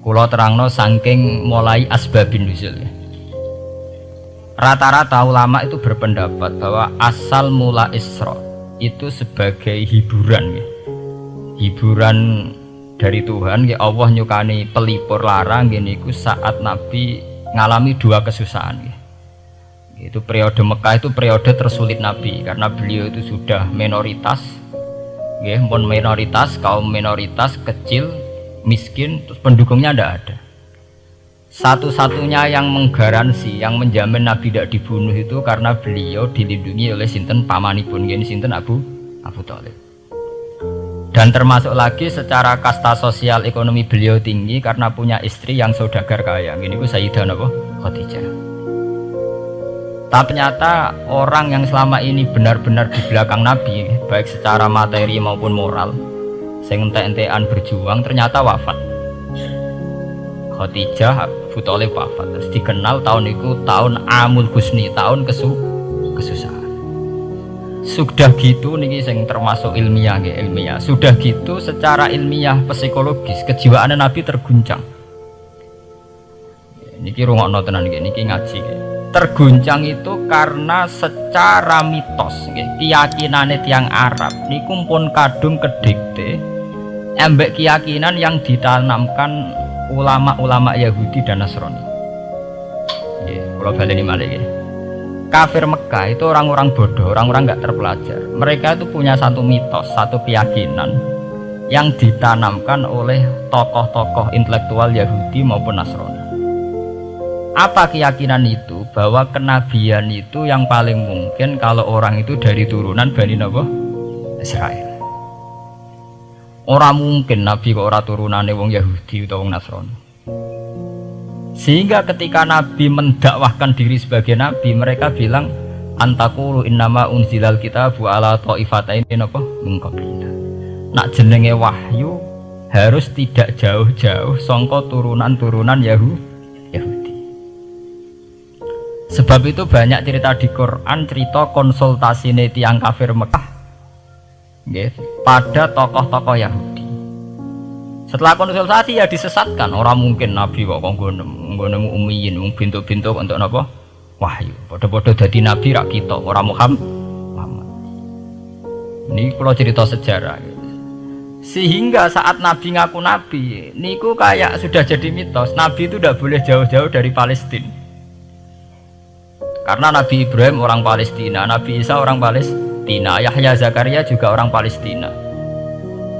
Kula terangno saking mulai asbabun nuzul. Rata-rata ulama itu berpendapat bahwa asal mula Isra itu sebagai hiburan ya. Hiburan dari Tuhan ya, Allah nyukani pelipur larang gini ku saat Nabi ngalami dua kesusahan ya. Itu periode Mekah itu periode tersulit Nabi karena beliau itu sudah minoritas ya, kaum minoritas kecil, miskin, terus pendukungnya tidak ada. Satu-satunya yang menggaransi, yang menjamin Nabi tidak dibunuh itu karena beliau dilindungi oleh sinten pamanipun, ini sinten Abu Thalib. Dan termasuk lagi secara kasta sosial ekonomi beliau tinggi karena punya istri yang saudagar kaya, ini ku Sayyidah Khadijah. Tapi ternyata orang yang selama ini benar-benar di belakang Nabi, baik secara materi maupun moral, sing entek-entekan berjuang, ternyata wafat. Khadijah Abu Thalib wafat, terus dikenal tahun itu tahun Amul Husni, tahun kesusahan. Sudah gitu niki sing termasuk ilmiah nggih, ilmiah. Sudah gitu secara ilmiah psikologis kejiwaan Nabi terguncang. Niki rungokno tenan niki ngaji nggih. Terguncang itu karena secara mitos nggih, keyakinane tiyang Arab niku pun kadung kedikte embek keyakinan yang ditanamkan ulama-ulama Yahudi dan Nasrani. Kalau baleni malih kafir Mekah itu orang-orang bodoh, orang-orang nggak terpelajar. Mereka itu punya satu mitos, satu keyakinan yang ditanamkan oleh tokoh-tokoh intelektual Yahudi maupun Nasrani. Apa keyakinan itu? Bahwa kenabian itu yang paling mungkin kalau orang itu dari turunan Bani Israel. Orang mungkin Nabi kok ora turunane wong Yahudi atau wong Nasrani. Sehingga ketika Nabi mendakwahkan diri sebagai Nabi, mereka bilang antakulu innama unzilal kitabu ala ta'ifataini min qablina. Nak jenenge wahyu harus tidak jauh-jauh sangka turunan-turunan Yahudi. Sebab itu banyak cerita di Quran, cerita konsultasi tiyang kafir Mekah pada tokoh-tokoh Yahudi. Setelah konsultasi ya disesatkan. Orang mungkin Nabi kok nggone ummiyin, bintuk-bintuk untuk napa? Wahyu. Padha-padha dadi nabi rak kita, orang Muhammad. Ini kalau cerita sejarah. Sehingga saat Nabi ngaku Nabi, niku kayak sudah jadi mitos. Nabi itu tidak boleh jauh-jauh dari Palestina. Karena Nabi Ibrahim orang Palestina, Nabi Isa orang Palestina, Yahya Zakaria juga orang Palestina,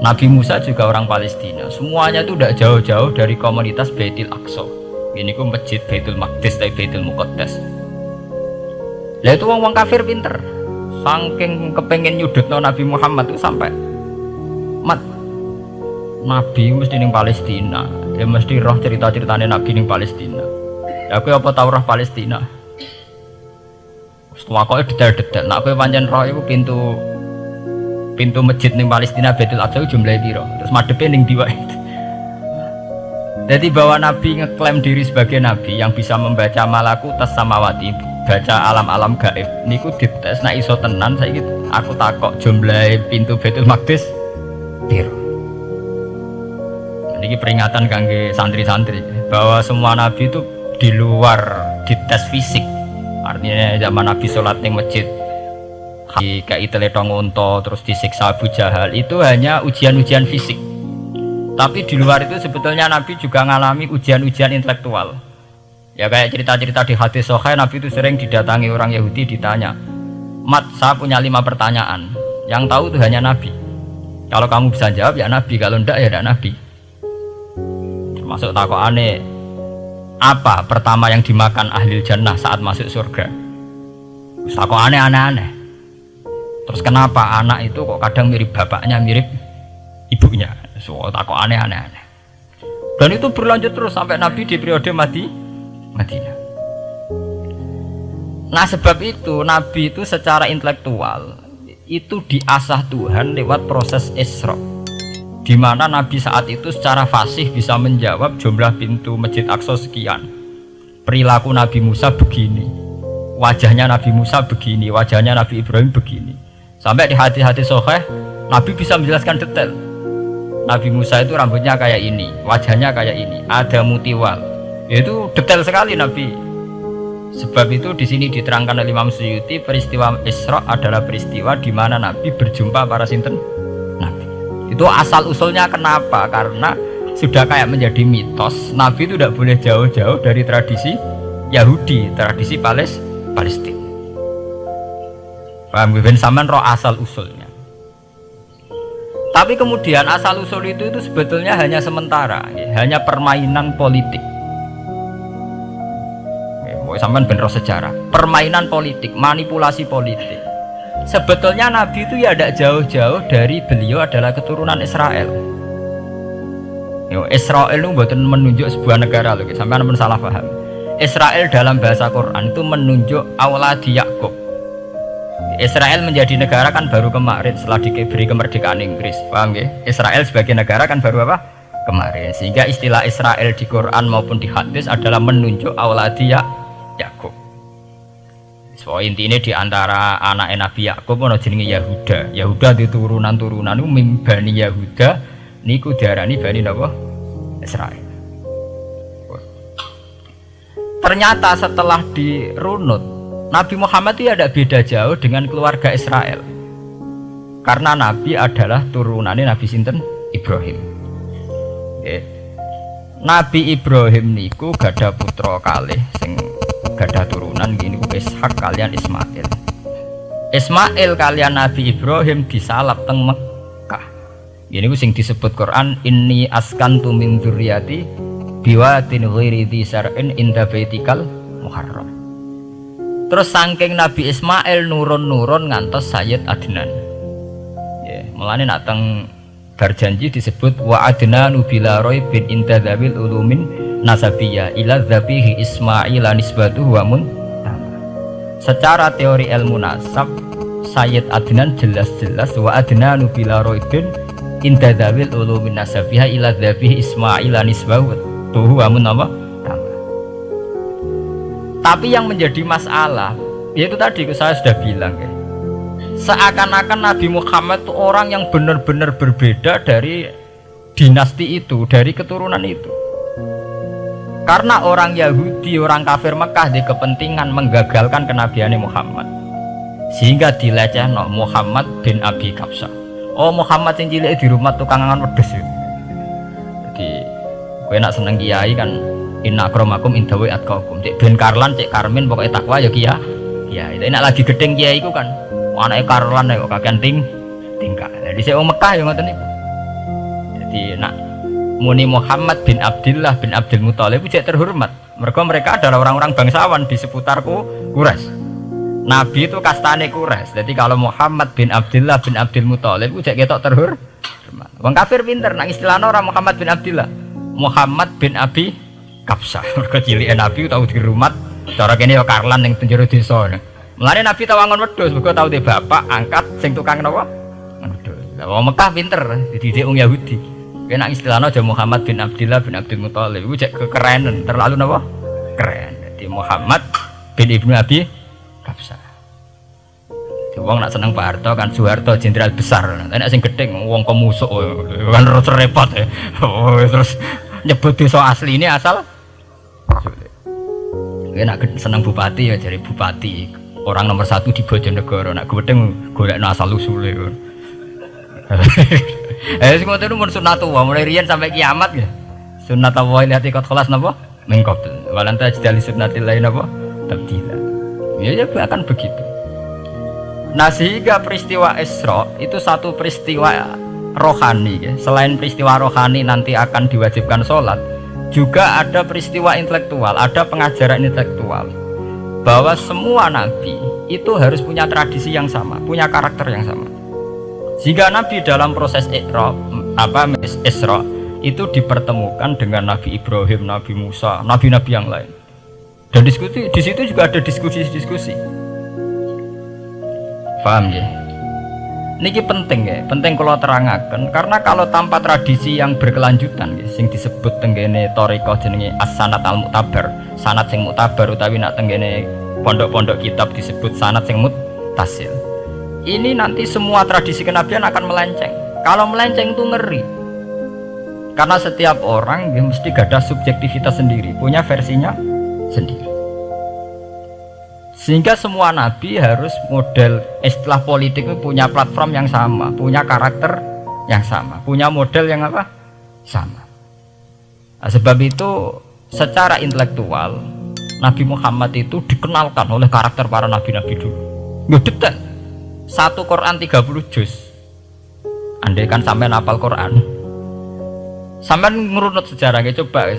Nabi Musa juga orang Palestina. Semuanya itu tidak jauh-jauh dari komunitas Baitul Aqsa. Ini ku masjid Baitul Maqdis atau Baitul Muqaddas. Lah itu wong kafir pinter, saking kepengen nyudutno Nabi Muhammad itu sampai Nabi mesti ning Palestina, dia mesti roh cerita-ceritanya Nabi ning Palestina. Ya aku apa tahu roh Palestina? Setelah kok detail-detail, nak kowe pancen roh iku pintu masjid ning Palestina Baitul Aqsa jumlahe piro? Terus madepe ning ndi wae. Jadi bahwa Nabi ngeklaim diri sebagai Nabi yang bisa membaca malakutas samawati, baca alam-alam gaib, niku dites nak iso tenan saiki aku takok jumlahe pintu Baitul Maqdis piro. Niki peringatan kangge santri-santri bahwa semua Nabi itu di luar dites fisik. Artinya zaman Nabi sholat di masjid kayak teletong unta terus disiksa Abu Jahal itu hanya ujian-ujian fisik. Tapi di luar itu sebetulnya Nabi juga mengalami ujian-ujian intelektual. Ya kayak cerita-cerita di hadis Sahih, Nabi itu sering didatangi orang Yahudi ditanya, "Mat, saya punya 5 pertanyaan. Yang tahu itu hanya Nabi. Kalau kamu bisa jawab ya Nabi, kalau enggak ya tidak Nabi." Termasuk takokane, apa pertama yang dimakan ahli jannah saat masuk surga? Kok aneh-aneh. Terus kenapa anak itu kok kadang mirip bapaknya, mirip ibunya? So kok aneh-aneh. Dan itu berlanjut terus sampai Nabi di periode Madinah. Nah sebab itu Nabi itu secara intelektual itu diasah Tuhan lewat proses Isra, di mana Nabi saat itu secara fasih bisa menjawab jumlah pintu Masjid Aqsa sekian, perilaku Nabi Musa begini, wajahnya Nabi Musa begini, wajahnya Nabi Ibrahim begini. Sampai di hadis-hadis Sahih Nabi bisa menjelaskan detail. Nabi Musa itu rambutnya kayak ini, wajahnya kayak ini, ada mutiwal. Itu detail sekali Nabi. Sebab itu di sini diterangkan oleh Imam Suyuti, peristiwa Isra adalah peristiwa di mana Nabi berjumpa para sinten Nabi. Itu asal usulnya kenapa? Karena sudah kayak menjadi mitos, Nabi itu tidak boleh jauh-jauh dari tradisi Yahudi, tradisi Palestina. Paham ben sampean roh asal usulnya. Tapi kemudian asal usul itu sebetulnya hanya sementara, ya, hanya permainan politik. Sampean bener sejarah, permainan politik, manipulasi politik. Sebetulnya Nabi itu ya tidak jauh-jauh dari beliau adalah keturunan Israel. Israel itu bukan menunjuk sebuah negara loh, sampean pun salah paham. Israel dalam bahasa Quran itu menunjuk auladi Yakub. Israel menjadi negara kan baru kemarin setelah diberi kemerdekaan Inggris, paham ya? Israel sebagai negara kan baru apa? Kemarin. Sehingga istilah Israel di Quran maupun di hadis adalah menunjuk auladi Yakub. So intinya di antara anak Nabi Yakub ono jenenge Yahuda. Yahuda di turunan-turunan itu Bani Yahuda niku diarani Bani napa? Israel. Ternyata setelah dirunut, Nabi Muhammad itu ada beda jauh dengan keluarga Israel. Karena Nabi adalah turunannya Nabi sinten? Ibrahim. Nabi Ibrahim niku gada putra kalih sing gada turunan gini ku Ishak kalian Ismail. Ismail kalian Nabi Ibrahim disalap teng Mekah. Gini ku sing disebut Quran inni askantu min dzurriyyati biwatin ghairi dzi sar'in inda baitikal muharram. Terus saking Nabi Ismail nurun ngantos Sayyid Adnan. Ya, mulane nak teng berjanji disebut wa adnanu bila raibin inda dzabil ulumin nasabiyya ila dzabihi Ismail nisbatuhu wa mun. Secara teori ilmu nasab Sayyid Adnan jelas-jelas wa adnanu bila raibin inda dzabil ulumin nasabiyya ila dzabihi Ismail nisbatuhu wa mun apa? Tapi yang menjadi masalah yaitu tadi saya sudah bilang ya, seakan-akan Nabi Muhammad itu orang yang benar-benar berbeda dari dinasti itu, dari keturunan itu. Karena orang Yahudi, orang kafir Mekah di kepentingan menggagalkan kenabian Muhammad, sehingga dilecehno Muhammad bin Abi Kabsah. Oh Muhammad sing cilik di rumah tukang angan wedes. Jadi kowe nak seneng kiai kan inna akramakum indawi atqakum. Cek Ben Karlan, cek Karmin pokoknya takwa ya kiai. Ya, itu enak lagi gedeng kiai iku kan. Anake Karlan kok kakean tingkah. Jadi saya wong Mekah ya ngoten niku. Jadi nak muni Muhammad bin Abdullah bin Abdul Muthalib itu terhormat. Mereka adalah orang-orang bangsawan di seputar Quraisy. Nabi itu kastane Quraisy. Jadi kalau Muhammad bin Abdullah bin Abdul Muthalib itu cek ketok terhormat. Wong kafir pinter nang istilahnya orang Muhammad bin Abdullah. Muhammad bin Abi Kabsah. Mergo cilike Nabi tau dirumat. Cara kene ya Karlan ning penjara desa. Mulane Nabi tau angon wedhus, mergo tau de bapak angkat sing tukang napa? Wedhus. Lah wong Mekah pinter dididik wong Yahudi. Kena istilahnya aja Muhammad bin Abdullah bin Abdul Muthalib itu cek kekerenan terlalu napa? Keren. Jadi Muhammad bin Ibnu Abi Kabsah. Wong nak seneng Pak Harto kan Soeharto jenderal besar. Nek sing gedeng wong kemusuk kan repot ya. Oh, terus nyebut desa asli ini asal nak seneng bupati ya jadi bupati orang nomor 1 di Bojonegoro. Nak gedeng golekno asal usule. Sing ngoten itu mun sunnatullah mulai riyen sampai kiamat ya. Sunnatullah lati qad khalas napa? Mengkop. Walan tajdali sunnatillah napa? Tabdila. Ya akan begitu. Nah sehingga peristiwa Isra itu satu peristiwa rohani ya. Selain peristiwa rohani nanti akan diwajibkan sholat, juga ada peristiwa intelektual, ada pengajaran intelektual bahwa semua nabi itu harus punya tradisi yang sama, punya karakter yang sama. Jika Nabi dalam proses Isra itu dipertemukan dengan Nabi Ibrahim, Nabi Musa, nabi-nabi yang lain. Dan diskusi di situ juga ada diskusi-diskusi. Paham ya? Niki penting ya, penting kalau terangkan karena kalau tanpa tradisi yang berkelanjutan ya, sing disebut tenggene thariqah jenenge as-sanad al-mu'tabar, sanad sing mu'tabar utawi nak tenggene pondok-pondok kitab disebut sanad sing muttasil. Ini nanti semua tradisi kenabian akan melenceng. Kalau melenceng itu ngeri. Karena setiap orang dia mesti ada subjektivitas sendiri, punya versinya sendiri. Sehingga semua nabi harus model istilah politik itu punya platform yang sama, punya karakter yang sama, punya model yang apa? Sama. Nah, sebab itu secara intelektual Nabi Muhammad itu dikenalkan oleh karakter para nabi-nabi dulu. Nggak detail. Satu Quran 30 juz. Andai kan sampai hafal Quran, sampai ngurunut sejarahnya, coba.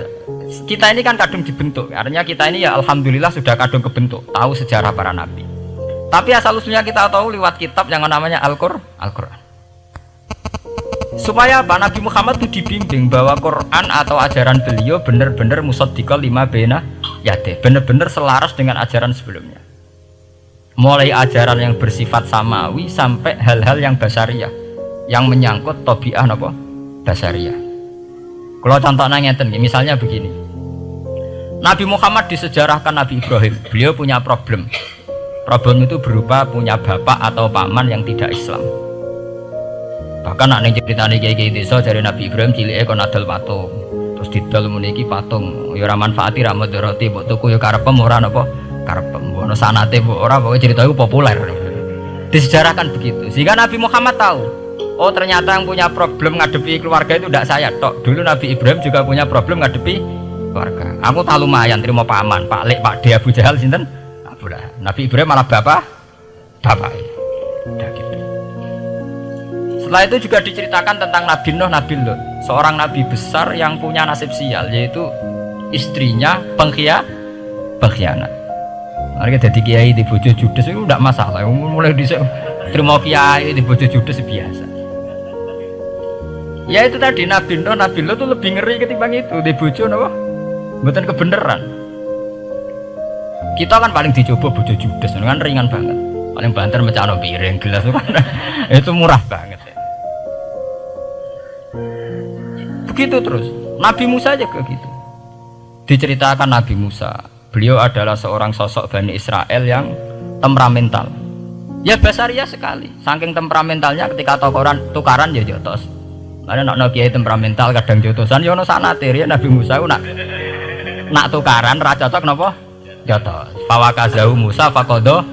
Kita ini kan kadung dibentuk, artinya kita ini ya alhamdulillah sudah kadung kebentuk, tahu sejarah para nabi. Tapi asal usulnya kita tahu lewat kitab yang namanya Al-Quran. Supaya apa? Nabi Muhammad itu dibimbing bahwa Quran atau ajaran beliau benar-benar musaddiqal lima baina yadayhi, benar-benar selaras dengan ajaran sebelumnya. Mulai ajaran yang bersifat samawi sampai hal-hal yang basariyah, yang menyangkut tabiah apa? Basariyah. Kalau contohnya ngeten, misalnya begini. Nabi Muhammad disejarahkan Nabi Ibrahim, beliau punya problem. Problem itu berupa punya bapak atau paman yang tidak Islam. Bahkan nak ceritane kiai-kiai desa dari Nabi Ibrahim cilike kon adol patung. Terus didol muni iki patung ya ora manfaati ra mudarati, mbok tuku ya karepem ora napa karepem. Ono sanate mbok ora, pokoke cerita itu populer. Disejarahkan begitu. Sehingga Nabi Muhammad tahu, oh ternyata yang punya problem ngadepi keluarga itu tidak saya tok. Dulu Nabi Ibrahim juga punya problem ngadepi keluarga. Aku tak lumayan terima paman, Pak Lek, Pak De, Abu Jahal sinten? Abu Lahab. Nabi Ibrahim malah bapak. Udah gitu. Setelah itu juga diceritakan tentang Nabi Nuh, Nabi Lut, seorang nabi besar yang punya nasib sial, yaitu istrinya pengkhianat. Mereka jadi kiai di bojo judes itu tidak masalah, mulai terima kiai di bojo judes biasa. Ya itu tadi Nabi Nuh, Nabi Lut itu lebih ngeri ketimbang itu di bojo apa? Bukan kebenaran. Kita kan paling dicoba bojo judes, kan ringan banget. Paling banter mecano piring gelas itu murah banget ya. Begitu terus Nabi Musa juga gitu. Diceritakan Nabi Musa, beliau adalah seorang sosok Bani Israel yang temperamental. Ya basariah sekali. Saking temperamentalnya ketika tukaran ya jotos. Karena nak kiai temperamental kadang jotosan ya ono sanate ya Nabi Musa ku nak tukaran ra cocok napa? Jotos. Fawakazahu Musa faqada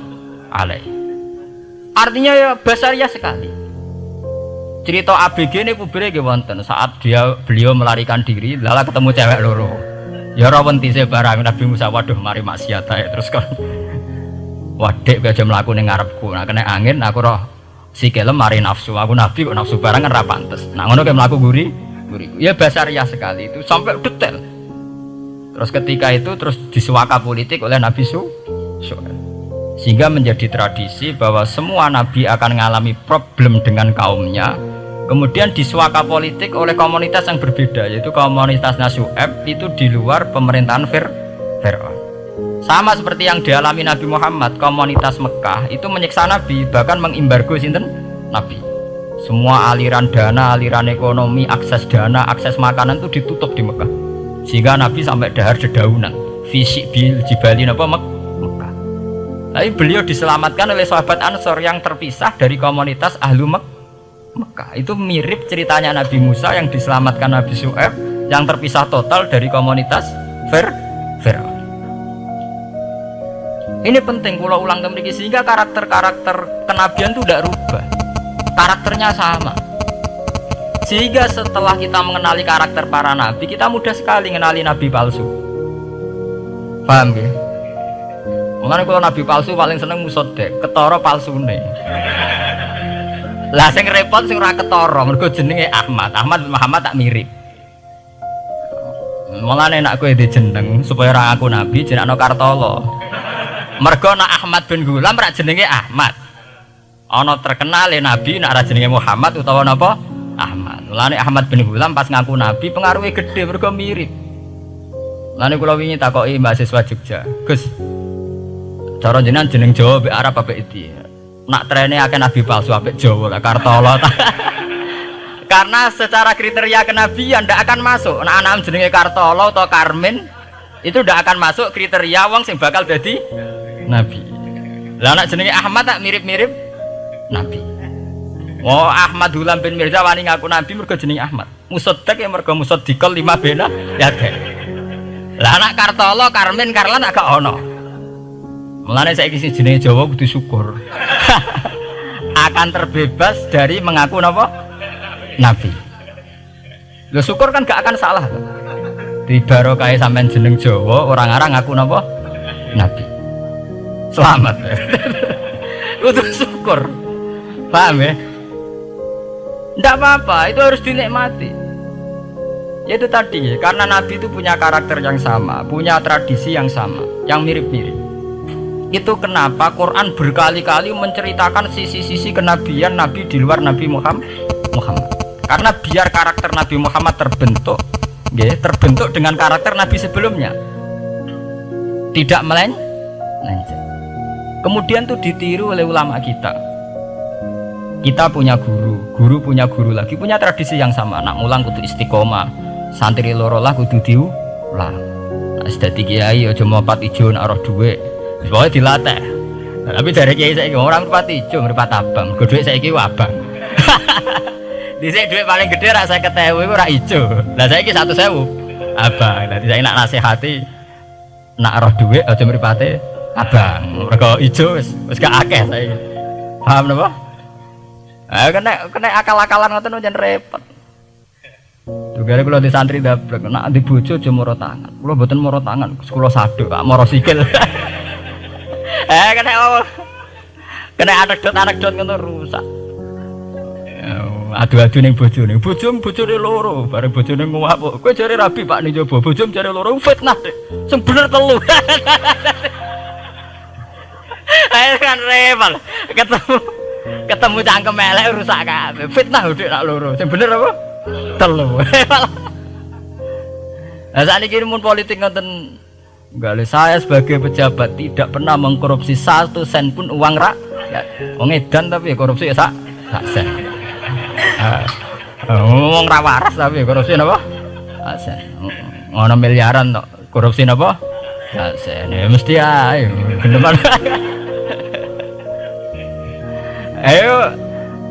alai. Artinya ya basariah sekali. Cerita ABG ini kubire nggih wonten saat beliau melarikan diri lala ketemu cewek loro. Ya ora wentise barang Nabi Musa, waduh mari maksiat ae terus kan. Wadek aja mlaku ning ngarepku. Nah kena angin aku roh sikilem mari nafsu. Aku nabi kok nafsu barang kan ra pantes. Nah ngono ke mlaku guri. Ya basariah sekali itu sampai detail. Terus ketika itu terus disuaka politik oleh Nabi sehingga menjadi tradisi bahwa semua nabi akan mengalami problem dengan kaumnya, kemudian disuaka politik oleh komunitas yang berbeda, yaitu komunitas Syu'aib itu di luar pemerintahan Fir'aun. Sama seperti yang dialami Nabi Muhammad, komunitas Mekah itu menyiksa Nabi, bahkan mengimbargo sinten Nabi. Semua aliran dana, aliran ekonomi, akses dana, akses makanan itu ditutup di Mekah, sehingga Nabi sampai dahar dedaunan fisik bil jibali apa Mekah. Tapi beliau diselamatkan oleh sahabat Ansor yang terpisah dari komunitas Ahlu Mekah. Itu mirip ceritanya Nabi Musa yang diselamatkan Nabi Syu'aib yang terpisah total dari komunitas Fir'aun. Ini penting kalau ulang kembali sehingga karakter-karakter kenabian itu tidak rubah. Karakternya sama. Sehingga setelah kita mengenali karakter para nabi, kita mudah sekali mengenali nabi palsu. Paham ya? Makanya kalau nabi palsu paling seneng musodek, ketara palsune. Lah sing repot sing ora ketara, mergo jenenge Ahmad Muhammad tak mirip. Mulane nek kowe dijeneng supaya ora aku nabi jenengno Kartolo. Mergo nek Ahmad bin Gulam rak jenenge Ahmad. Ana terkenal nabi nek ora jenenge Muhammad utawa napa? Ahmad. Mulane Ahmad bin Gulam pas ngaku nabi pengaruhe gede mergo mirip. Mulane kula wingi takoki mahasiswa Jogja, Gus, cara jeneng Jawa mbek Arab apa iki? Nak trene akeh nabi palsu apik Jawa lah Kartolo. Karena secara kriteria kenabian ndak akan masuk. Nah anak jenenge Kartolo atau Karmin itu ndak akan masuk kriteria wong sing bakal dadi nabi. Lah anak jenenge Ahmad tak mirip-mirip nabi. Oh Ahmad Hulam bin Mirza wani ngaku nabi mergo jenenge Ahmad. Musaddiq ya mergo musaddiqal lima bena ya dek. Lah anak Kartolo, Karmen, Karlan agak ono. Mulane saiki sing jenenge Jawa kudu syukur. Akan terbebas dari mengaku napa? Nabi. Lho syukur kan gak akan salah. Di barokah sampean jeneng Jawa, orang arang ngaku napa? Nabi. Selamat. Kudu syukur. Paham ya? Nggak apa-apa, itu harus dinikmati. Ya itu tadi, karena Nabi itu punya karakter yang sama, punya tradisi yang sama, yang mirip-mirip. Itu kenapa Quran berkali-kali menceritakan sisi-sisi kenabian Nabi di luar Nabi Muhammad. Karena biar karakter Nabi Muhammad terbentuk, ya, terbentuk dengan karakter Nabi sebelumnya, tidak melenceng. Kemudian tuh ditiru oleh ulama kita. Kita punya guru punya guru lagi, punya tradisi yang sama. Nak mulang kudu istiqomah, santri loro lah kudu diulang. Nah, sedati kiai aja mopat ijo nak roh dhuwit. Pokoke dilatih. Tapi dari kiai saiki orang mripat ijo, mripat abang. Mergo dhuwit saiki abang. Dhisik dhuwit paling gedhe ra 50.000 iku ora ijo. Lah saiki 100.000 abang. Dadi saiki nak nasihati nak roh dhuwit aja mripate abang. Mergo ijo wis gak akeh saiki. Paham napa? Kena akal-akalan ngoten njen repot. Tugale kula di santri dablek, nek di bojo aja moro tangan. Kula mboten moro tangan, kula saduk, Pak, moro sikil. Kena anekdot ngono rusak. Adu-adu ning bojone. Bojone loro, bareng bojone nguwak. Kowe jare rabi Pak ning jaba, bojom jare loro fitnah, Dik. Sing bener telu. Ayo kan repot. Ketemu cangkem elek rusak kabeh. Fitnah udah nak loro. Sing bener apa? Telu. Lah sakniki mun politik ngoten enggak, saya sebagai pejabat tidak pernah mengkorupsi 1 sen pun uang rakyat. Wong edan tapi korupsi ya sak sen. Wong ra waras tapi korupsi napa? Sak sen. Ngono miliaran tok. Korupsi napa? Sak sen. Ya mesti ae. Geneman. Ayo,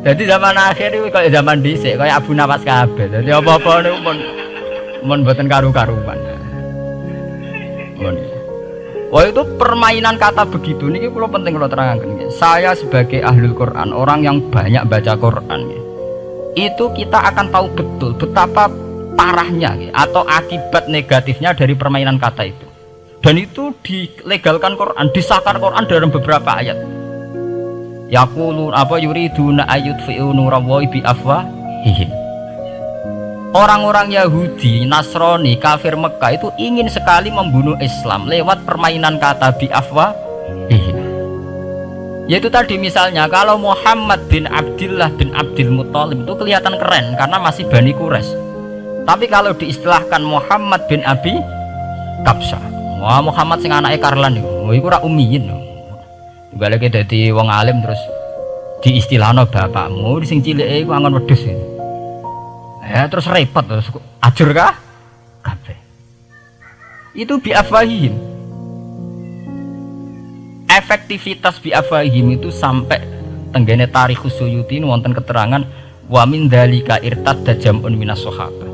jadi zaman akhir itu kayak zaman dhisik, kayak Abu Nawas kabeh. Jadi apa-apa niku mun mboten karu-karuan. Wah itu permainan kata begitu niki kula penting kula terangkan. Saya sebagai ahlul Quran, orang yang banyak baca Quran, itu kita akan tahu betul betapa parahnya atau akibat negatifnya dari permainan kata itu. Dan itu dilegalkan Quran, disahkan Quran dalam beberapa ayat. Yaqulu apa yuriduna ayutfi'u nurallahi bi afwahihim. Orang-orang Yahudi, Nasrani, kafir Mekah itu ingin sekali membunuh Islam lewat permainan kata bi afwahihim. Yaitu tadi misalnya kalau Muhammad bin Abdullah bin Abdul Muthalib itu kelihatan keren karena masih Bani Quraisy. Tapi kalau diistilahkan Muhammad bin Abi Kabsyah, wah Muhammad sing anake Karlan iku ora ummiyin. Balik dadi wong alim terus diistilahno bapakmu sing cilike iku angon wedhus. Ya terus repot terus ajur kah? Kabeh. Itu biafahim. Efektivitas biafahim itu sampai tenggene Tarikh Suyuti wonten keterangan wa min dzalika irtadda jam'un minas sahabah.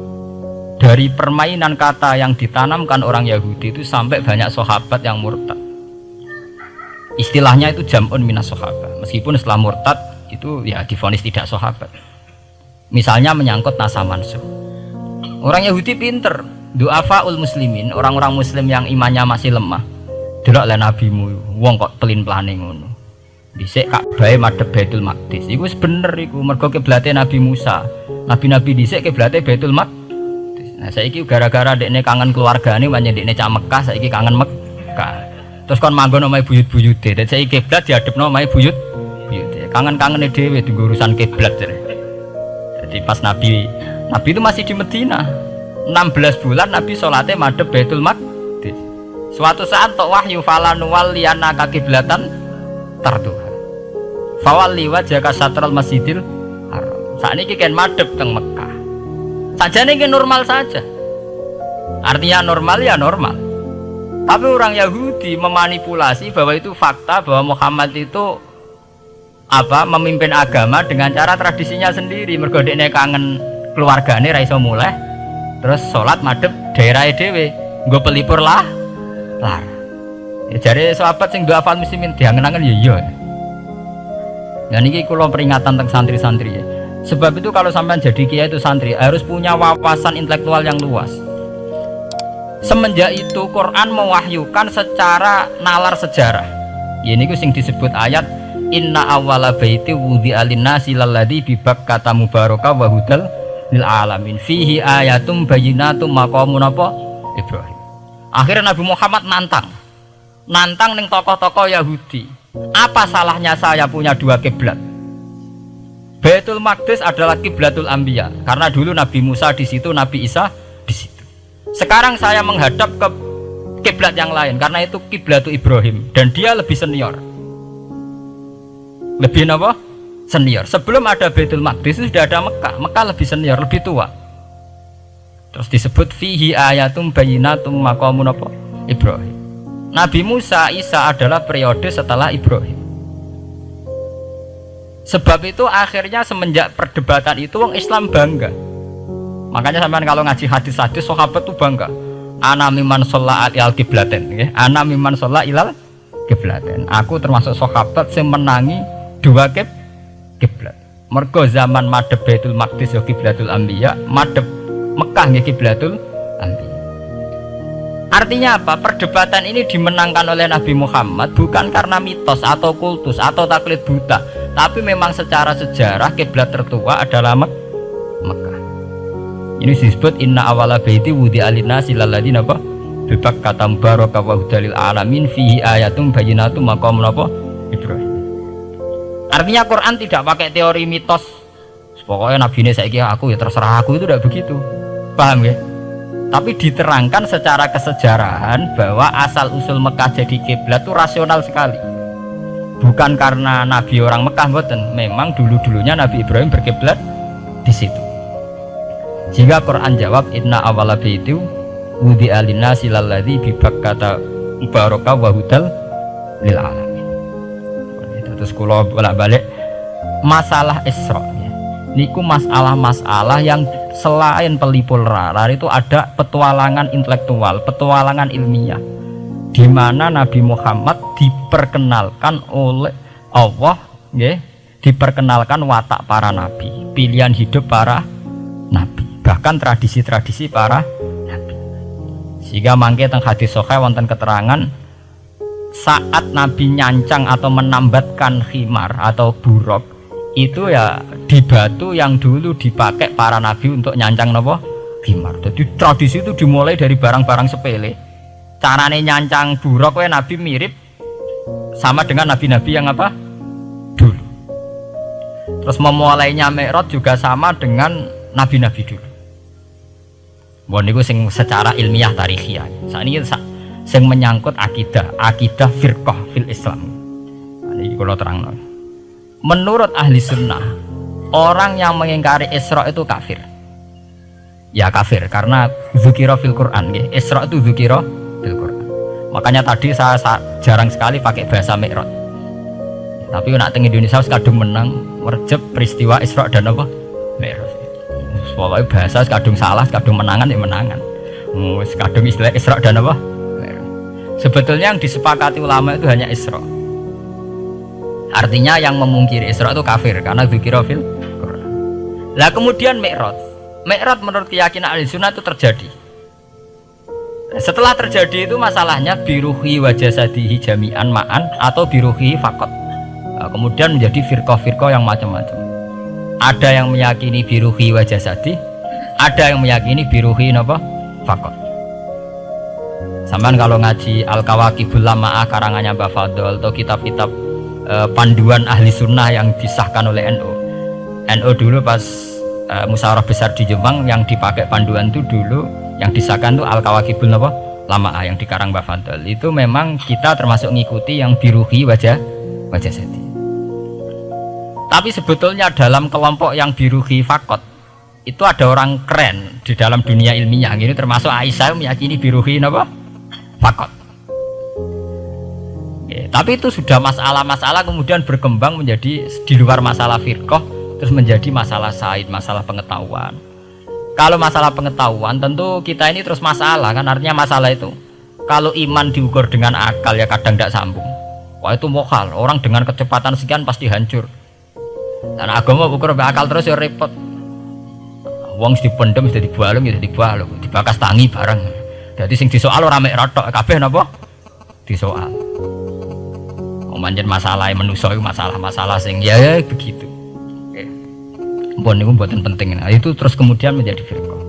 Dari permainan kata yang ditanamkan orang Yahudi itu sampai banyak sahabat yang murtad. Istilahnya itu jam'un minas sahabah. Meskipun setelah murtad itu ya divonis tidak sahabat. Misalnya menyangkut nasa mansuh. Orang Yahudi pinter, du'afaul muslimin, orang-orang muslim yang imannya masih lemah. Delok le nabimu, wong kok pelin-pelane ngono. Dhisik Ka'bah madhep Baitul Maqdis. Iku wis bener iku, mergo kiblate Nabi Musa. Nabi-nabi dhisik kiblate Baitul Maqdis. Nah saiki gara-gara dekne kangen keluargane pancen dekne cak Mekah, saiki kangen Mekah. Terus kon manggon omahe buyut-buyute. Dadi saiki kiblat diadepno omahe buyut-buyute. Kangen-kangene dhewe dienggo urusan kiblat jare. Jadi pas Nabi itu masih di Medina. 16 bulan Nabi salate madhep Baitul Maqdis. Suatu saat tok wahyu falanu waliyana kiblatan tarduha. Fawalli wajhaka syatral Masjidil Haram. Sakniki kan madhep teng Mekah. Sajane iki normal saja. Artinya normal ya normal. Tapi orang Yahudi memanipulasi bahwa itu fakta, bahwa Muhammad itu memimpin agama dengan cara tradisinya sendiri. Mergo dekne kangen keluargane ra iso muleh terus sholat madhep daerahe dhewe nggo pelipur lar. Ya jare sahabat sing doa fal muslimin diangen-angen ya iya. Nah niki kula peringatan tentang santri-santri ya. Sebab itu kalau sampean jadi kiai itu santri harus punya wawasan intelektual yang luas. Semenjak itu Quran mewahyukan secara nalar sejarah. Ya niku sing disebut ayat inna awwala baiti wudi'a lin-nasi lalladzi bi Bakkata mubaraka wa hudal lil alamin fihi ayatum bayyinatum maqamun apa Ibrahim. Akhirnya Nabi Muhammad nantang ning tokoh-tokoh Yahudi. Apa salahnya saya punya dua kiblat? Baitul Maqdis adalah kiblatul anbiya karena dulu Nabi Musa di situ, Nabi Isa di situ. Sekarang saya menghadap ke kiblat yang lain karena itu kiblatul Ibrahim dan dia lebih senior. Lebih apa? Senior. Sebelum ada Baitul Maqdis sudah ada Mekah. Mekah lebih senior, lebih tua. Terus disebut fihi ayatum bayyinatum maqamun apa? Ibrahim. Nabi Musa, Isa adalah periode setelah Ibrahim. Sebab itu akhirnya semenjak perdebatan itu orang Islam bangga. Makanya sampean kalau ngaji hadis-hadis sahabat itu bangga. Ana miman sholla ilal kiblaten, ya. Ana miman sholla ilal kiblaten. Aku termasuk sahabat yang menangi dua kiblat. Mergo zaman madhep Baitul Maqdis ya kiblatul anbiya, madhep Mekah ya kiblatul anbiya. Artinya apa? Perdebatan ini dimenangkan oleh Nabi Muhammad bukan karena mitos atau kultus atau taklid buta, tapi memang secara sejarah kiblat tertua adalah Mekah. Ini disebut inna awala baiti wudi'a lin-nasi lalladzi napa bi Bakkata mubaraka wa hudalil alamin fihi ayatum bayyinatum maqamun apa Ibrahim. Artinya Quran tidak pakai teori mitos. Pokoknya nabi ini saiki aku ya terserah aku, itu tidak begitu. Paham ya? Tapi diterangkan secara kesejarahan bahwa asal usul Mekah jadi kiblat itu rasional sekali. Bukan karena nabi orang Mekah, mboten. Memang dulu-dulunya Nabi Ibrahim berkiblat di situ. Jika Quran jawab inna awwala baiti wudi'a lin-nasi lalladzi bi Bakkata mubaraka wa hudal lil alamin. Terus kula bolak-balik masalah Isra ya. Niku masalah-masalah yang selain pelipur lar itu ada petualangan intelektual, petualangan ilmiah, di mana Nabi Muhammad diperkenalkan oleh Allah, ya, diperkenalkan watak para nabi, pilihan hidup para nabi, bahkan tradisi-tradisi para nabi. Sehingga mangke teng hadis sahih wonten keterangan saat Nabi nyancang atau menambatkan khimar atau buruk itu ya di batu yang dulu dipakai para nabi untuk nyancang nopo khimar. Jadi tradisi itu dimulai dari barang-barang sepele. Carane nyancang buruk nabi mirip sama dengan nabi-nabi yang apa dulu. Terus memulainya Mi'raj juga sama dengan nabi-nabi dulu. Bon niku sing secara ilmiah tarikhiyah. Sakniki sing menyangkut akidah firqah fil Islam. Ini kalau terang. Menurut ahli sunnah, orang yang mengingkari Isra itu kafir. Ya kafir karena dzikra fil Quran, ya. Isra itu dzikra fil Quran. Makanya tadi saya jarang sekali pakai bahasa Mi'raj. Tapi nak teng Indonesia kadung menang merjep peristiwa Isra dan apa? Mi'raj. Pokoknya bahasa kadung salah, kadung menangan ya menangan. Kadung istilah Isra dan apa? Sebetulnya yang disepakati ulama itu hanya Isra. Artinya yang memungkiri Isra itu kafir karena dzikra fil Quran. Lah kemudian Mi'raj menurut keyakinan ahli sunnah itu terjadi. Setelah terjadi itu masalahnya biruhi wa jasadihi jami'an ma'an atau biruhi faqat. Nah, kemudian menjadi firqah-firqah yang macam-macam. Ada yang meyakini biruhi wa jasadi, ada yang meyakini biruhi napa faqat. Sampean kalau ngaji Al-Kawakibul Lama'ah karangannya Mbah Fadl atau kitab-kitab panduan ahli sunnah yang disahkan oleh NU dulu pas musyawarah besar di Jepang yang dipakai panduan itu dulu yang disahkan itu Al-Kawakibul Lama'ah yang dikarang Mbah Fadl. Itu memang kita termasuk ngikuti yang biruhi wajah jadi. Tapi sebetulnya dalam kelompok yang biruhi fakot itu ada orang keren di dalam dunia ilmiah ini, termasuk Aisyah meyakini biruhi apa fakot. Tapi itu sudah masalah-masalah kemudian berkembang menjadi di luar masalah firqah, terus menjadi masalah said, masalah pengetahuan. Kalau masalah pengetahuan tentu kita ini terus masalah kan, artinya masalah itu kalau iman diukur dengan akal ya kadang tidak sambung. Wah itu mokal, orang dengan kecepatan sekian pasti hancur. Dan agama ukur akal terus ya repot. Wong dipendem jadi dibualung ya dibualung, dibakas tangi bareng. Jadi sing disoal ora mek rotok kabeh napa? Disoal. Manjen masalah manusia itu masalah-masalah sing ya begitu. Mpun niku mboten penting. Nah, itu terus kemudian menjadi firqah.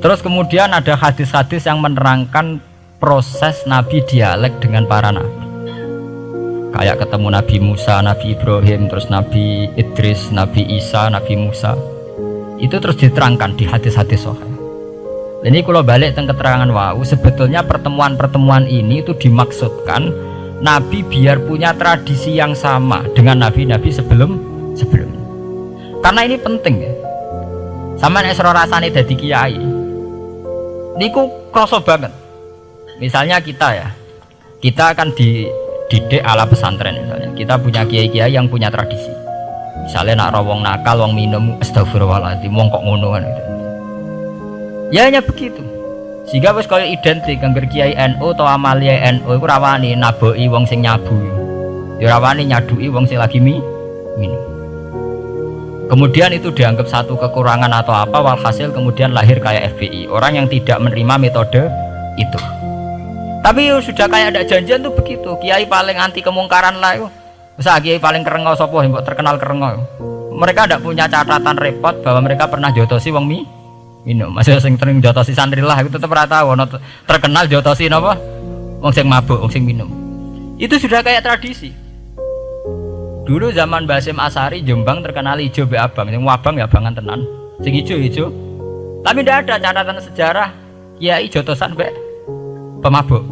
Terus kemudian ada hadis-hadis yang menerangkan proses Nabi dialek dengan para nabi. Kayak ketemu Nabi Musa, Nabi Ibrahim, terus Nabi Idris, Nabi Isa, Nabi Musa. Itu terus diterangkan di hadis-hadis sahih. Ini kalau balik tentang keterangan wau, sebetulnya pertemuan-pertemuan ini itu dimaksudkan Nabi biar punya tradisi yang sama dengan nabi-nabi sebelumnya. Karena ini penting ya. Sama nek rasane dadi kiai. Niku kroso banget. Misalnya kita ya. Kita akan dididik ala pesantren misalnya. Kita punya kiai-kiai yang punya tradisi. Misalnya nak rawong nakal, wong minum astagfirullahaladzim, wong kok ngono kan gitu. Ya hanya begitu. Sehingga wis kaya identik angger kiai NU atau amalia NU iku rawani naboki wong sing nyabu. Ya rawani nyaduki wong sing lagi minum. Kemudian itu dianggap satu kekurangan atau apa, walhasil kemudian lahir kayak FPI, orang yang tidak menerima metode itu. Tapi sudah kayak ada janjian tuh begitu. Kiai paling anti kemungkaran lah itu. Masa kiai paling kerengo sapa mbok terkenal kerengo. Mereka tidak punya catatan repot bahwa mereka pernah jotosi wong minum. Masih sing sering jotosi santri lah itu tetap ora tahu terkenal jotosi napa? Wong sing mabuk, wong sing minum. Itu sudah kayak tradisi. Dulu zaman Basim Asari Jombang terkenal hijau be abang, yang wabang ya abangan tenan, sing hijau. Tapi tidak ada catatan sejarah kiai jotosan be pemabuk.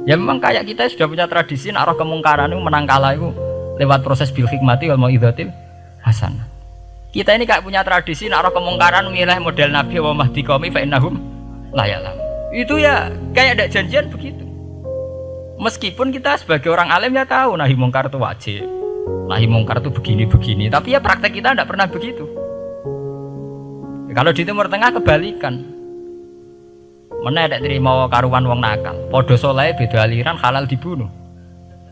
Ya memang kayak kita sudah punya tradisi naruh kemungkaran itu menang kalah itu lewat proses bil hikmati wal mau'izatil hasanah. Kita ini kayak punya tradisi naruh kemungkaran milih model Nabi wa mahdi qaumi fa innahum la ya'lam. Itu ya kayak ada janjian begitu. Meskipun kita sebagai orang alim ya tahu nahi mungkar itu wajib, nahi mungkar itu begini-begini, tapi ya praktek kita tidak pernah begitu. Ya, kalau di Timur Tengah kebalikan, mana ada terima karuan wong nakal, podo soleh beda aliran halal dibunuh,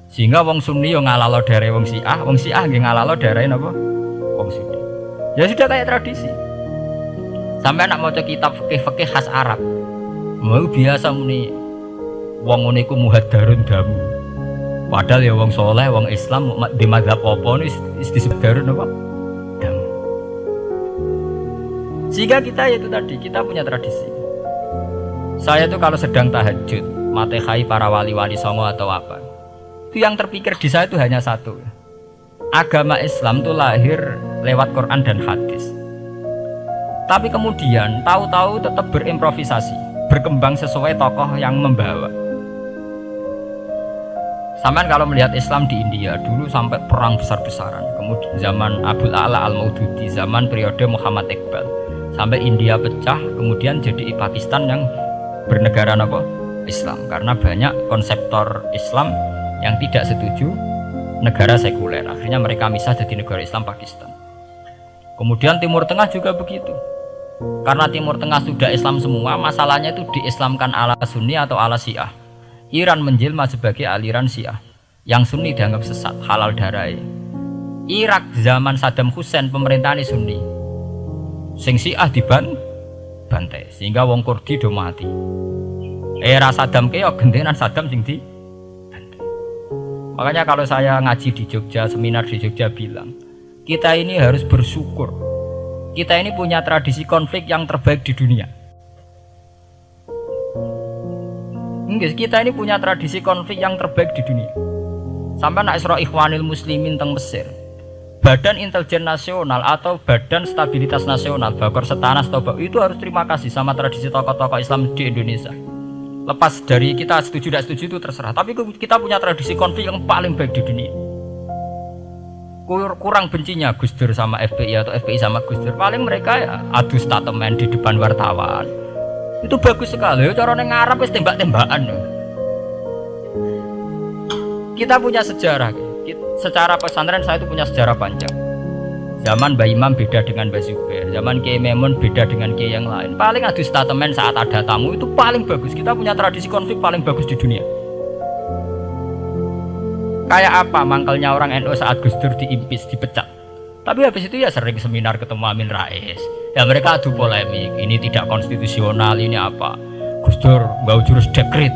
sehingga wong Sunni yang ngalalo dari wong Syiah yang ngalalo dari apa? Wong Sunni. Ya sudah kayak tradisi. Sampai anak mau kitab fikih khas Arab, mau biasa muni. Wong ngene iku muhaddarun damu. Padahal ya wong soleh, wong Islam di mazhab apa ini disebut darun apa? Damu. Sehingga kita itu tadi, kita punya tradisi. Saya tuh kalau sedang tahajud, matehai para wali-wali songo atau apa, itu yang terpikir di saya itu hanya satu. Agama Islam itu lahir lewat Quran dan hadis. Tapi kemudian tahu-tahu tetap berimprovisasi, berkembang sesuai tokoh yang membawa. Sampai kalau melihat Islam di India dulu sampai perang besar-besaran, kemudian zaman Abul A'la Al-Maududi, zaman periode Muhammad Iqbal, sampai India pecah, kemudian jadi Pakistan yang bernegara apa? Islam, karena banyak konseptor Islam yang tidak setuju negara sekuler, akhirnya mereka misah jadi negara Islam Pakistan. Kemudian Timur Tengah juga begitu, karena Timur Tengah sudah Islam semua, masalahnya itu diislamkan ala Sunni atau ala Syiah. Iran menjelma sebagai aliran Syiah, yang Sunni dianggap sesat, halal darai. Irak zaman Saddam Hussein pemerintahan Sunni, sing Syiah dibantai, sehingga wong Kurdi do mati. Era Saddam keok gentenan Saddam sing dibantai. Makanya kalau saya ngaji di Jogja, seminar di Jogja bilang, kita ini harus bersyukur. Kita ini punya tradisi konflik yang terbaik di dunia. Kita ini punya tradisi konflik yang terbaik di dunia. Sampai nak Isra Ikhwanil Muslimin teng Mesir, Badan Intelijen Nasional atau Badan Stabilitas Nasional, Bakor Setanas itu harus terima kasih sama tradisi tokoh-tokoh Islam di Indonesia. Lepas dari kita setuju tidak setuju itu terserah, tapi kita punya tradisi konflik yang paling baik di dunia. Kurang bencinya Gus Dur sama FPI atau FPI sama Gus Dur, paling mereka ya adu statement di depan wartawan. Itu bagus sekali, caranya ngarap wis tembak-tembakan. Kita punya sejarah, secara pesantren saya itu punya sejarah panjang. Zaman Mbah Imam beda dengan Mbah Zubair, zaman Kiai Memun beda dengan Kiai yang lain. Paling adu statement saat ada tamu itu paling bagus. Kita punya tradisi konflik paling bagus di dunia. Kayak apa mangkelnya orang NU saat Gus Dur diimpis, dipecat. Tapi habis itu ya sering seminar ketemu Amin Rais. Ya mereka adu polemik, ini tidak konstitusional, ini apa. Gus Dur nggak jurus dekret,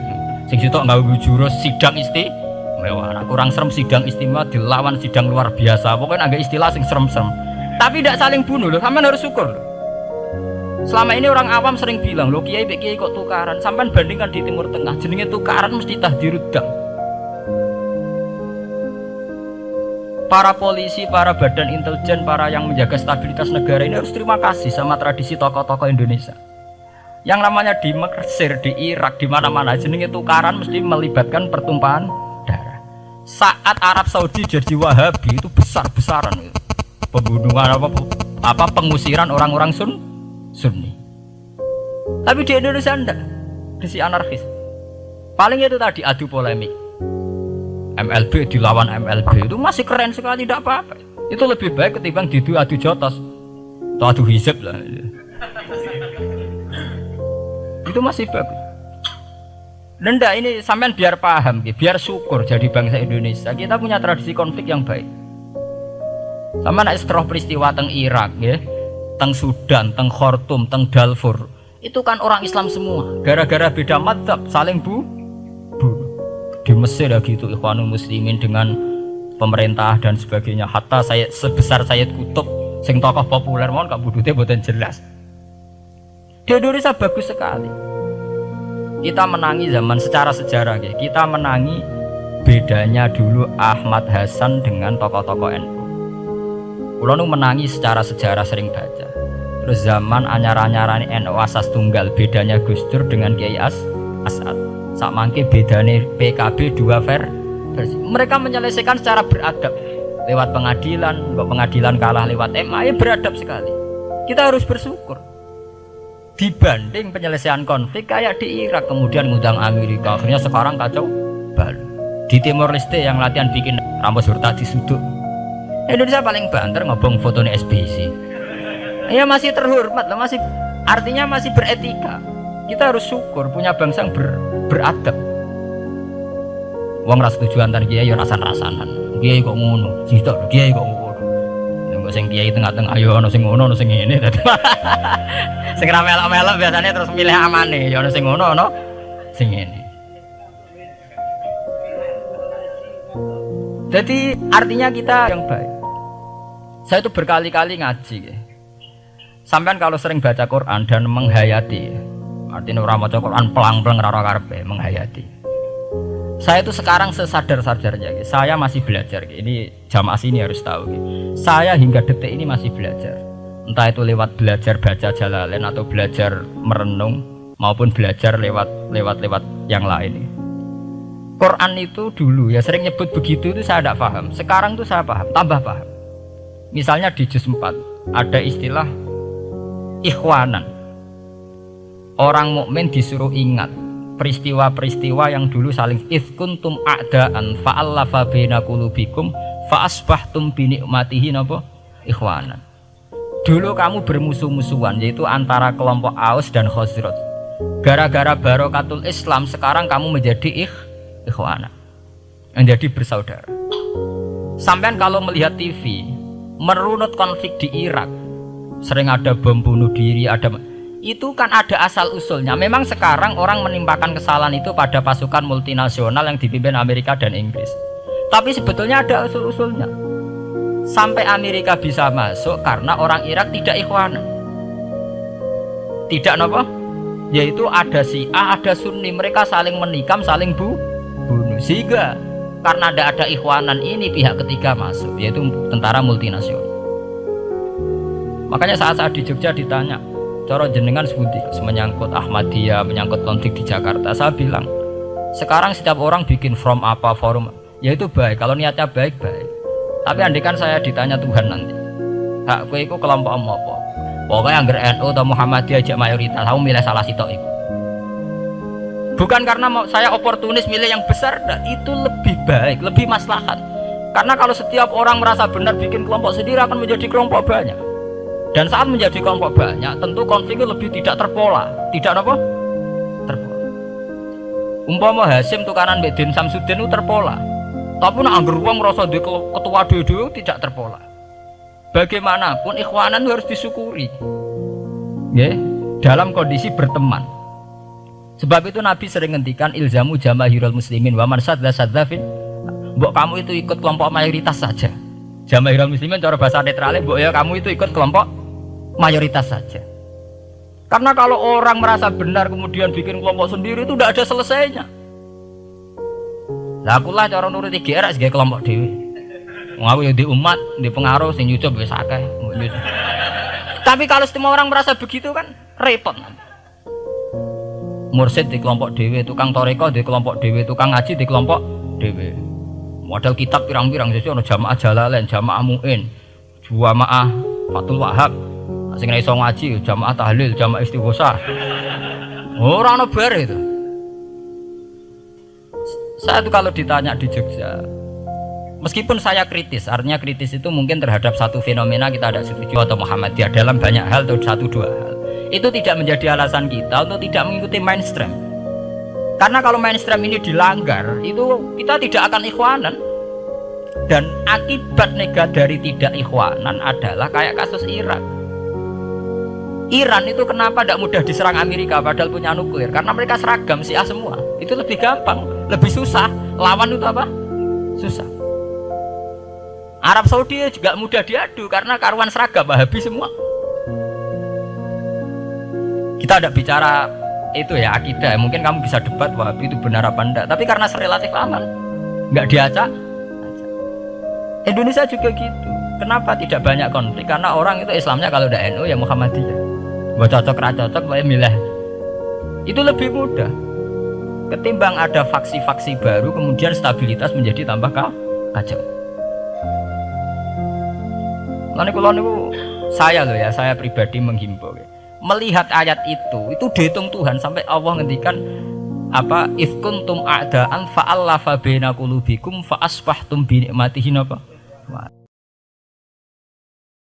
sing sitok nggak jurus sidang istimewa. Nah, kurang serem sidang istimewa dilawan sidang luar biasa. Pokoknya agak istilah sing serem-serem. Tapi tidak saling bunuh loh, sampean harus syukur loh. Selama ini orang awam sering bilang, loh kiai kok tukaran. Sampean bandingkan di Timur Tengah, jenenge tukaran mesti tahdirudam. Para polisi, para badan intelijen, para yang menjaga stabilitas negara ini harus terima kasih sama tradisi tokoh-tokoh Indonesia. Yang namanya di Mesir, di Irak, di mana-mana jenenge tukaran mesti melibatkan pertumpahan darah. Saat Arab Saudi jadi Wahabi itu besar-besaran itu. Pembunuhan apa pengusiran orang-orang Sunni. Tapi di Indonesia enggak. Di anarkis. Paling itu tadi adu polemik. MLB dilawan MLB itu masih keren sekali, tidak apa-apa. Itu lebih baik ketimbang adu jotos atau adu hizib lah. Itu masih bagus. Nenda ini sampean biar paham, biar syukur jadi bangsa Indonesia. Kita punya tradisi konflik yang baik. Sama nak setelah peristiwa teng Irak, ya, teng Sudan, teng Khartoum, teng Darfur, itu kan orang Islam semua. Gara-gara beda madzhab saling bunuh. Di Mesir ya gitu, Ikhwanul Muslimin dengan pemerintah dan sebagainya. Hatta saya sebesar Sayyid Qutb, sing tokoh populer mohon gak budutnya boten jelas. Di Indonesia bagus sekali. Kita menangi zaman secara sejarah ya. Kita menangi bedanya dulu Ahmad Hasan dengan tokoh-tokoh NU. Kulo nu menangi secara sejarah sering baca. Terus zaman anyar-anyarane NU asas tunggal, bedanya Gus Dur dengan Kiai As'ad. Sakmangke bedane PKB dua versi. Mereka menyelesaikan secara beradab lewat pengadilan, pengadilan kalah lewat MA, beradab sekali. Kita harus bersyukur. Dibanding penyelesaian konflik kayak di Irak kemudian ngundang Amerika, akhirnya sekarang kacau balau. Di Timor Leste yang latihan bikin Ramos Hurtado disuduk. Indonesia paling banter ngobong fotonya SBC. Ya masih terhormat lah, masih artinya masih beretika. Kita harus syukur punya bangsa yang beradab. Wong ras tujuan tan kiai yo rasan-rasanan. Kiai kok ngono, sitok kiai kok ngono. Nek sing kiai tengah-tengah ayo ono sing ngono, ono sing ngene. Sing ra melok-melok biasanya terus milih amane, ya ono sing ngono, ono sing ngene. Jadi artinya kita yang baik. Saya itu berkali-kali ngaji. Sampean kalau sering baca Quran dan menghayati, artinya orang maca Quran pelang-pelang rara karepe menghayati. Saya itu sekarang sesadar-sadarnya, saya masih belajar. Ini jamaah sini harus tahu. Saya hingga detik ini masih belajar. Entah itu lewat belajar baca Jalalain atau belajar merenung maupun belajar lewat yang lain. Quran itu dulu ya sering nyebut begitu itu saya tidak paham. Sekarang tuh saya paham, tambah paham. Misalnya di juz 4 ada istilah ikhwanan. Orang mukmin disuruh ingat peristiwa-peristiwa yang dulu saling kuntum a'daan fa'allafa baina qulubikum fa'asbahtum bi ni'matihi napa ikhwanan. Dulu kamu bermusuh-musuhan yaitu antara kelompok Aus dan Khazraj. Gara-gara barokatul Islam sekarang kamu menjadi ikhwanan. Menjadi bersaudara. Sampean kalau melihat TV merunut konflik di Irak, sering ada bom bunuh diri, itu kan ada asal usulnya. Memang sekarang orang menimpakan kesalahan itu pada pasukan multinasional yang dipimpin Amerika dan Inggris. Tapi sebetulnya ada usul-usulnya. Sampai Amerika bisa masuk karena orang Irak tidak ikhwanan. Tidak apa? Yaitu ada Syiah, ada Sunni, mereka saling menikam, saling bunuh. Sehingga karena ada ikhwanan ini pihak ketiga masuk, yaitu tentara multinasional. Makanya saat di Jogja ditanya, cara jenengan sebuti menyangkut Ahmadiyah, menyangkut konflik di Jakarta, saya bilang sekarang setiap orang bikin from apa forum, yaitu baik kalau niatnya baik-baik. Tapi andaikan saya ditanya Tuhan nanti, hak kowe iku kelompok apa? Pokoknya angger NU atau Muhammadiyah aja mayoritas, kamu milih salah sitok itu. Bukan karena saya oportunis milih yang besar, itu lebih baik, lebih maslahat. Karena kalau setiap orang merasa benar bikin kelompok sendiri akan menjadi kelompok banyak. Dan saat menjadi kelompok banyak, tentu konfliknya lebih tidak terpola. Tidak apa? Terpola. Umpama Hasim tukaran mbek Den Samsudin itu terpola. Tapi nek angger wong ngrasa duwe ketua dhewe tidak terpola. Bagaimanapun ikhwanan harus disyukuri. Nggih, dalam kondisi berteman. Sebab itu Nabi sering ngendikan ilzamu jamaahirul muslimin wa man sadza sadzafin. Mbok kamu itu ikut kelompok mayoritas saja. Jamaahirul muslimin cara bahasa netralnya mbok ya kamu itu ikut kelompok mayoritas saja. Karena kalau orang merasa benar kemudian bikin kelompok sendiri itu tidak ada selesainya. Lah akulah cara nuruti GR sebagai kelompok dewi. Aku ya di umat, di pengaruh sing nyucup wis akeh. Tapi kalau semua orang merasa begitu kan repot. Mursid di kelompok dewi, tukang toreko di kelompok dewi, tukang ngaji di kelompok dewi. Model kitab pirang-pirang sesuk ana jamaah Jalalain, jamaah Muin, jamaah Fathul Wahab. Sing iso ngaji jamaah tahlil, jamaah istighosah. Ora ono bare itu. Saya itu kalau ditanya di Jogja, meskipun saya kritis, artinya kritis itu mungkin terhadap satu fenomena kita ada setuju atau Muhammadiyah dalam banyak hal atau satu dua hal. Itu tidak menjadi alasan kita untuk tidak mengikuti mainstream. Karena kalau mainstream ini dilanggar, itu kita tidak akan ikhwanan. Dan akibat negatif dari tidak ikhwanan adalah kayak kasus Irak. Iran itu kenapa tidak mudah diserang Amerika padahal punya nuklir? Karena mereka seragam Syiah semua. Itu lebih gampang, lebih susah. Lawan itu apa? Susah. Arab Saudi juga mudah diadu karena karuan seragam Wahabi semua. Kita tidak bicara itu ya akidah. Mungkin kamu bisa debat Wahabi itu benar apa enggak. Tapi karena relatif aman, nggak diacak. Indonesia juga gitu. Kenapa tidak banyak konflik? Karena orang itu Islamnya kalau udah NU ya Muhammadiyah. Buat cocok cocok, boleh milih. Itu lebih mudah. Ketimbang ada faksi-faksi baru, kemudian stabilitas menjadi tambah kacau. Lalu kalau saya pribadi menghimbau. Melihat ayat itu dihitung Tuhan sampai Allah ngendikan apa ifkuntum a'daan fa'allafa baina qulubikum fa asbahtum bi ni'matihi apa